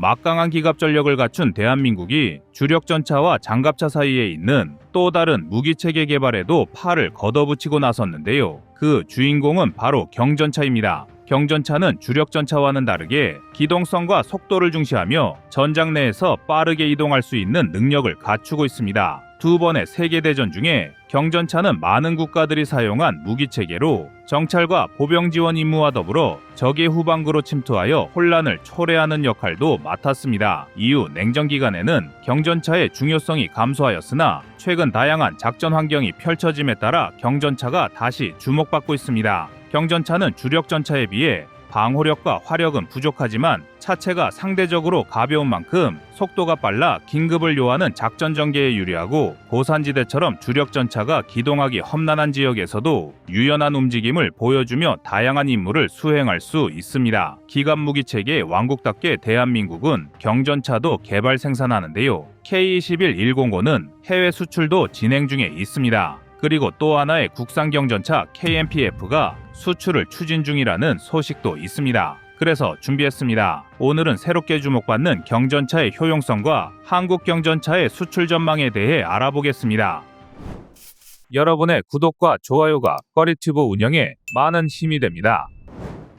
막강한 기갑 전력을 갖춘 대한민국이 주력 전차와 장갑차 사이에 있는 또 다른 무기체계 개발에도 팔을 걷어붙이고 나섰는데요. 그 주인공은 바로 경전차입니다. 경전차는 주력 전차와는 다르게 기동성과 속도를 중시하며 전장 내에서 빠르게 이동할 수 있는 능력을 갖추고 있습니다. 두 번의 세계대전 중에 경전차는 많은 국가들이 사용한 무기체계로 정찰과 보병 지원 임무와 더불어 적의 후방구로 침투하여 혼란을 초래하는 역할도 맡았습니다. 이후 냉전 기간에는 경전차의 중요성이 감소하였으나 최근 다양한 작전 환경이 펼쳐짐에 따라 경전차가 다시 주목받고 있습니다. 경전차는 주력 전차에 비해 방호력과 화력은 부족하지만 차체가 상대적으로 가벼운 만큼 속도가 빨라 긴급을 요하는 작전 전개에 유리하고 고산지대처럼 주력 전차가 기동하기 험난한 지역에서도 유연한 움직임을 보여주며 다양한 임무를 수행할 수 있습니다. 기갑 무기 체계의 왕국답게 대한민국은 경전차도 개발 생산하는데요. K21-105는 해외 수출도 진행 중에 있습니다. 그리고 또 하나의 국산 경전차 KMPF가 수출을 추진 중이라는 소식도 있습니다. 그래서 준비했습니다. 오늘은 새롭게 주목받는 경전차의 효용성과 한국 경전차의 수출 전망에 대해 알아보겠습니다. 여러분의 구독과 좋아요가 꺼리튜브 운영에 많은 힘이 됩니다.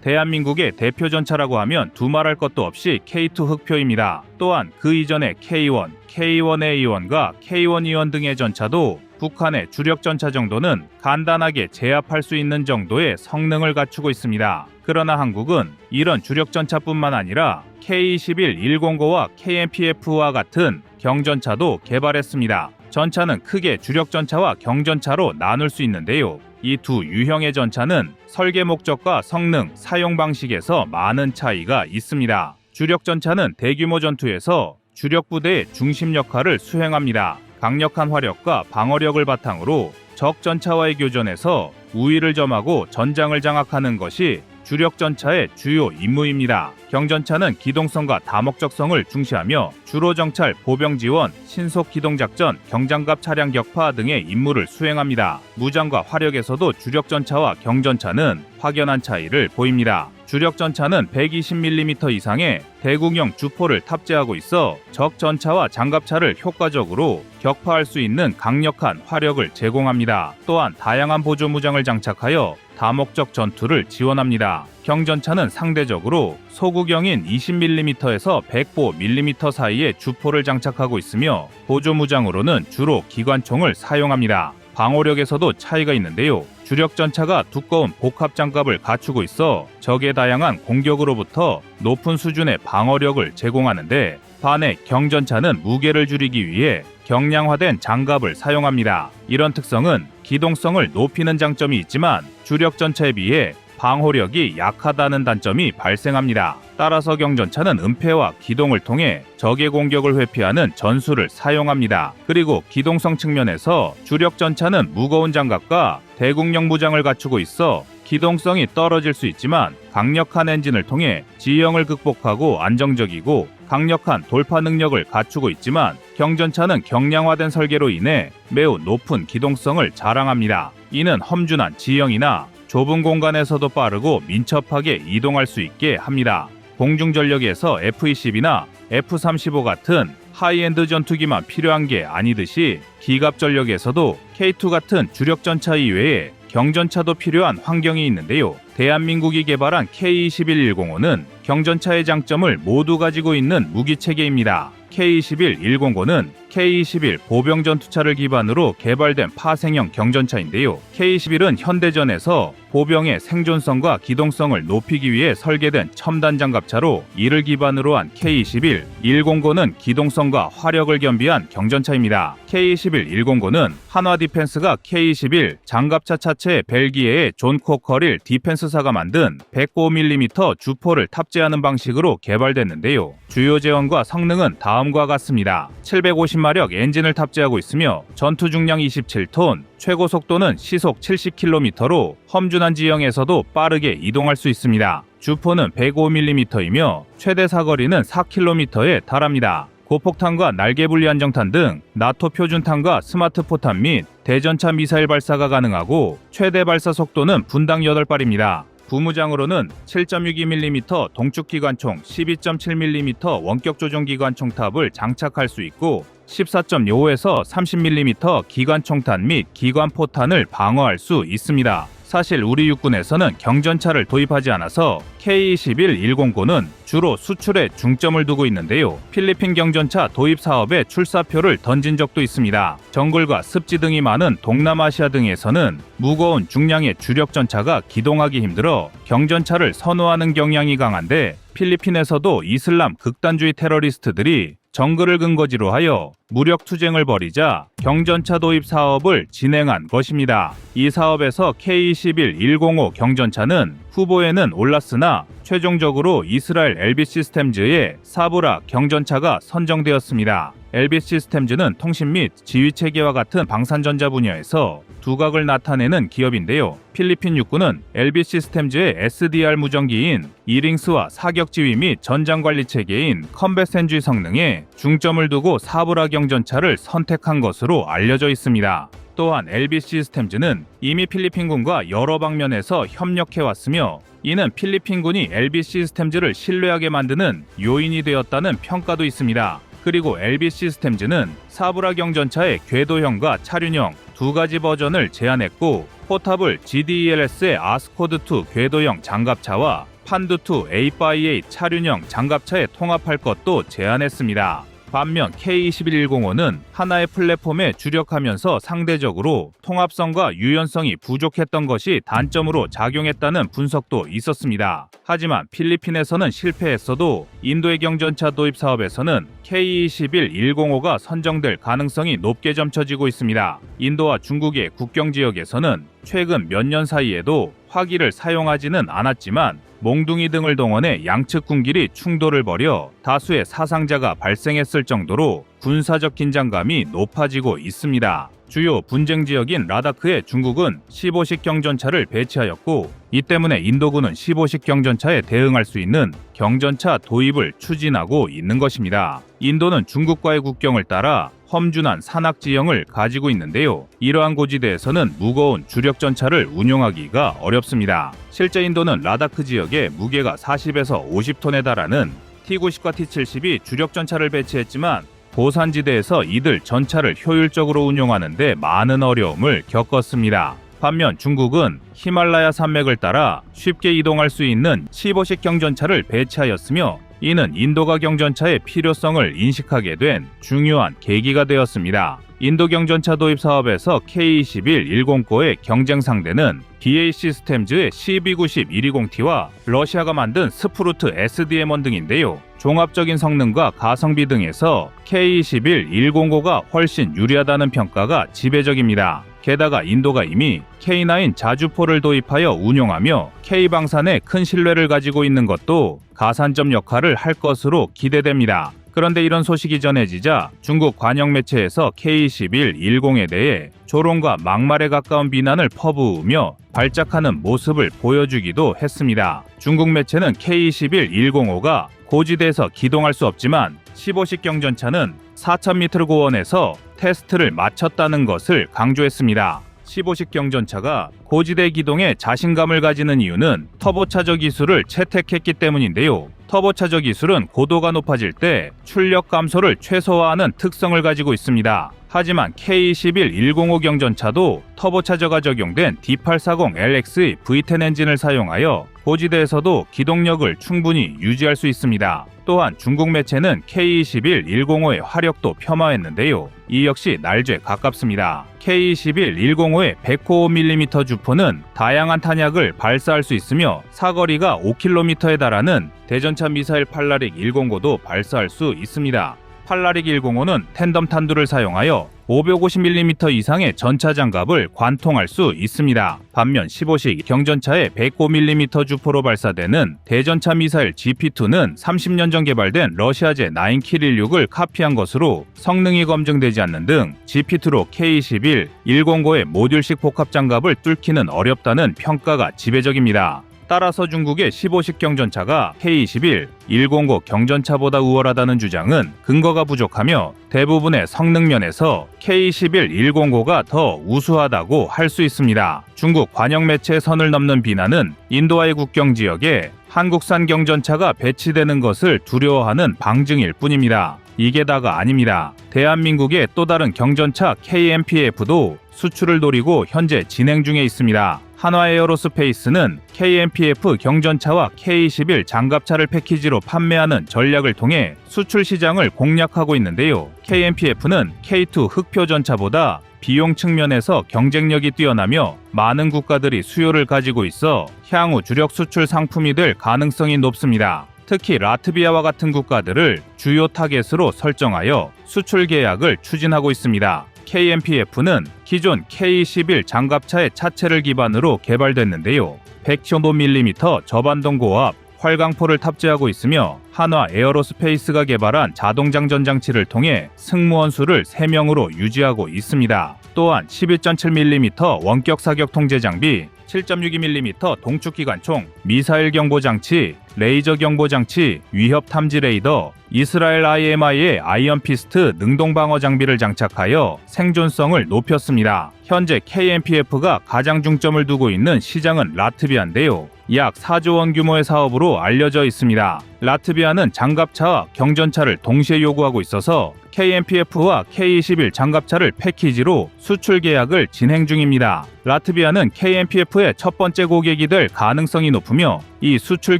대한민국의 대표 전차라고 하면 두말할 것도 없이 K2 흑표입니다. 또한 그 이전의 K1, K1A1과 K1E1 등의 전차도 북한의 주력 전차 정도는 간단하게 제압할 수 있는 정도의 성능을 갖추고 있습니다. 그러나 한국은 이런 주력 전차뿐만 아니라 K21-105와 KMPF와 같은 경전차도 개발했습니다. 전차는 크게 주력 전차와 경전차로 나눌 수 있는데요. 이 두 유형의 전차는 설계 목적과 성능, 사용 방식에서 많은 차이가 있습니다. 주력 전차는 대규모 전투에서 주력 부대의 중심 역할을 수행합니다. 강력한 화력과 방어력을 바탕으로 적 전차와의 교전에서 우위를 점하고 전장을 장악하는 것이 주력 전차의 주요 임무입니다. 경전차는 기동성과 다목적성을 중시하며 주로 정찰, 보병 지원, 신속 기동작전, 경장갑 차량 격파 등의 임무를 수행합니다. 무장과 화력에서도 주력 전차와 경전차는 확연한 차이를 보입니다. 주력 전차는 120mm 이상의 대공형 주포를 탑재하고 있어 적 전차와 장갑차를 효과적으로 격파할 수 있는 강력한 화력을 제공합니다. 또한 다양한 보조 무장을 장착하여 다목적 전투를 지원합니다. 경전차는 상대적으로 소구경인 20mm에서 105mm 사이의 주포를 장착하고 있으며 보조 무장으로는 주로 기관총을 사용합니다. 방호력에서도 차이가 있는데요. 주력 전차가 두꺼운 복합 장갑을 갖추고 있어 적의 다양한 공격으로부터 높은 수준의 방어력을 제공하는데 반해 경전차는 무게를 줄이기 위해 경량화된 장갑을 사용합니다. 이런 특성은 기동성을 높이는 장점이 있지만 주력 전차에 비해 방호력이 약하다는 단점이 발생합니다. 따라서 경전차는 은폐와 기동을 통해 적의 공격을 회피하는 전술을 사용합니다. 그리고 기동성 측면에서 주력 전차는 무거운 장갑과 대공력 무장을 갖추고 있어 기동성이 떨어질 수 있지만 강력한 엔진을 통해 지형을 극복하고 안정적이고 강력한 돌파 능력을 갖추고 있지만 경전차는 경량화된 설계로 인해 매우 높은 기동성을 자랑합니다. 이는 험준한 지형이나 좁은 공간에서도 빠르고 민첩하게 이동할 수 있게 합니다. 공중전력에서 F-22나 F-35 같은 하이엔드 전투기만 필요한 게 아니듯이 기갑 전력에서도 K2 같은 주력 전차 이외에 경전차도 필요한 환경이 있는데요. 대한민국이 개발한 K21-105는 경전차의 장점을 모두 가지고 있는 무기체계입니다. K21-105는 K21 보병 전투차를 기반으로 개발된 파생형 경전차인데요. K21은 현대전에서 보병의 생존성과 기동성을 높이기 위해 설계된 첨단 장갑차로 이를 기반으로 한 K21-105는 기동성과 화력을 겸비한 경전차입니다. K21-105는 한화 디펜스가 K21 장갑차 차체에 벨기에의 존 코커릴 디펜스사가 만든 105mm 주포를 탑재하는 방식으로 개발됐는데요. 주요 제원과 성능은 다음과 같습니다. 750마력 엔진을 탑재하고 있으며 전투 중량 27톤, 최고 속도는 시속 70km로 험준한 지형에서도 빠르게 이동할 수 있습니다. 주포는 105mm이며 최대 사거리는 4km에 달합니다. 고폭탄과 날개분리 안정탄 등 나토 표준탄과 스마트 포탄 및 대전차 미사일 발사가 가능하고 최대 발사 속도는 분당 8발입니다. 부무장으로는 7.62mm 동축기관총, 12.7mm 원격 조종기관총탑을 장착할 수 있고 14.25에서 30mm 기관총탄 및 기관포탄을 방어할 수 있습니다. 사실 우리 육군에서는 경전차를 도입하지 않아서 K-21-109는 주로 수출에 중점을 두고 있는데요. 필리핀 경전차 도입 사업에 출사표를 던진 적도 있습니다. 정글과 습지 등이 많은 동남아시아 등에서는 무거운 중량의 주력 전차가 기동하기 힘들어 경전차를 선호하는 경향이 강한데 필리핀에서도 이슬람 극단주의 테러리스트들이 정글을 근거지로 하여 무력 투쟁을 벌이자 경전차 도입 사업을 진행한 것입니다. 이 사업에서 K-21-105 경전차는 후보에는 올랐으나 최종적으로 이스라엘 엘빗 시스템즈의 사브라 경전차가 선정되었습니다. 엘빗 시스템즈는 통신 및 지휘 체계와 같은 방산전자 분야에서 두각을 나타내는 기업인데요. 필리핀 육군은 엘빗 시스템즈의 SDR 무전기인 이링스와 사격 지휘 및 전장 관리 체계인 컴뱃 센주의 성능에 중점을 두고 사브라 경전차를 선택한 것으로 알려져 있습니다. 또한 엘빗 시스템즈는 이미 필리핀군과 여러 방면에서 협력해왔으며 이는 필리핀군이 엘빗 시스템즈를 신뢰하게 만드는 요인이 되었다는 평가도 있습니다. 그리고 엘빗 시스템즈는 사브라 경전차의 궤도형과 차륜형 두 가지 버전을 제안했고 포탑을 GDELS의 아스코드2 궤도형 장갑차와 판두2 A5A 차륜형 장갑차에 통합할 것도 제안했습니다. 반면 K-21-105는 하나의 플랫폼에 주력하면서 상대적으로 통합성과 유연성이 부족했던 것이 단점으로 작용했다는 분석도 있었습니다. 하지만 필리핀에서는 실패했어도 인도의 경전차 도입 사업에서는 K-21-105가 선정될 가능성이 높게 점쳐지고 있습니다. 인도와 중국의 국경 지역에서는 최근 몇 년 사이에도 화기를 사용하지는 않았지만 몽둥이 등을 동원해 양측 군길이 충돌을 벌여 다수의 사상자가 발생했을 정도로 군사적 긴장감이 높아지고 있습니다. 주요 분쟁 지역인 라다크에 중국은 15식 경전차를 배치하였고 이 때문에 인도군은 15식 경전차에 대응할 수 있는 경전차 도입을 추진하고 있는 것입니다. 인도는 중국과의 국경을 따라 험준한 산악 지형을 가지고 있는데요. 이러한 고지대에서는 무거운 주력 전차를 운용하기가 어렵습니다. 실제 인도는 라다크 지역에 무게가 40에서 50톤에 달하는 T-90과 T-70이 주력 전차를 배치했지만 고산지대에서 이들 전차를 효율적으로 운용하는 데 많은 어려움을 겪었습니다. 반면 중국은 히말라야 산맥을 따라 쉽게 이동할 수 있는 15식 경전차를 배치하였으며 이는 인도가 경전차의 필요성을 인식하게 된 중요한 계기가 되었습니다. 인도 경전차 도입 사업에서 K-21-109의 경쟁 상대는 BAE 시스템즈의 CB-90-120T와 러시아가 만든 스프루트 SDM1 등인데요. 종합적인 성능과 가성비 등에서 K-21-105가 훨씬 유리하다는 평가가 지배적입니다. 게다가 인도가 이미 K9 자주포를 도입하여 운용하며 K방산에 큰 신뢰를 가지고 있는 것도 가산점 역할을 할 것으로 기대됩니다. 그런데 이런 소식이 전해지자 중국 관영 매체에서 K-21-105에 대해 조롱과 막말에 가까운 비난을 퍼부으며 발작하는 모습을 보여주기도 했습니다. 중국 매체는 K-21-105가 고지대에서 기동할 수 없지만 15식 경전차는 4,000m 고원에서 테스트를 마쳤다는 것을 강조했습니다. 15식 경전차가 고지대 기동에 자신감을 가지는 이유는 터보차저 기술을 채택했기 때문인데요. 터보차저 기술은 고도가 높아질 때 출력 감소를 최소화하는 특성을 가지고 있습니다. 하지만 K-21-105 경전차도 터보차저가 적용된 D840LX의 V10 엔진을 사용하여 고지대에서도 기동력을 충분히 유지할 수 있습니다. 또한 중국 매체는 K-21-105의 화력도 폄하했는데요. 이 역시 날죄 가깝습니다. K-21-105의 105mm 주포는 다양한 탄약을 발사할 수 있으며 사거리가 5km에 달하는 대전차 미사일 팔라릭 105도 발사할 수 있습니다. 팔라릭 105는 텐덤 탄두를 사용하여 550mm 이상의 전차 장갑을 관통할 수 있습니다. 반면 15식 경전차의 105mm 주포로 발사되는 대전차 미사일 GP2는 30년 전 개발된 러시아제 9킬16을 카피한 것으로 성능이 검증되지 않는 등 GP2로 K-21-105의 모듈식 복합 장갑을 뚫기는 어렵다는 평가가 지배적입니다. 따라서 중국의 15식 경전차가 K-21, 109 경전차보다 우월하다는 주장은 근거가 부족하며 대부분의 성능 면에서 K-21, 109가 더 우수하다고 할 수 있습니다. 중국 관영 매체의 선을 넘는 비난은 인도와의 국경 지역에 한국산 경전차가 배치되는 것을 두려워하는 방증일 뿐입니다. 이게 다가 아닙니다. 대한민국의 또 다른 경전차 KMPF도 수출을 노리고 현재 진행 중에 있습니다. 한화에어로스페이스는 KMPF 경전차와 K-21 장갑차를 패키지로 판매하는 전략을 통해 수출 시장을 공략하고 있는데요. KMPF는 K2 흑표 전차보다 비용 측면에서 경쟁력이 뛰어나며 많은 국가들이 수요를 가지고 있어 향후 주력 수출 상품이 될 가능성이 높습니다. 특히 라트비아와 같은 국가들을 주요 타겟으로 설정하여 수출 계약을 추진하고 있습니다. KMPF는 기존 K-21 장갑차의 차체를 기반으로 개발됐는데요. 115mm 저반동 고압 활강포를 탑재하고 있으며 한화 에어로스페이스가 개발한 자동장전 장치를 통해 승무원 수를 3명으로 유지하고 있습니다. 또한 11.7mm 원격 사격 통제 장비, 7.62mm 동축기관총, 미사일 경보 장치, 레이저 경보 장치, 위협 탐지 레이더, 이스라엘 IMI의 아이언피스트 능동 방어 장비를 장착하여 생존성을 높였습니다. 현재 KMPF가 가장 중점을 두고 있는 시장은 라트비아인데요. 약 4조 원 규모의 사업으로 알려져 있습니다. 라트비아는 장갑차와 경전차를 동시에 요구하고 있어서 KMPF와 K-21 장갑차를 패키지로 수출 계약을 진행 중입니다. 라트비아는 KMPF의 첫 번째 고객이 될 가능성이 높으며 이 수출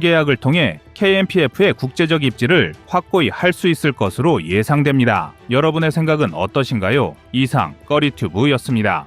계약을 통해 KMPF의 국제적 입지를 확고히 할 수 있을 것으로 예상됩니다. 여러분의 생각은 어떠신가요? 이상 꺼리튜브였습니다.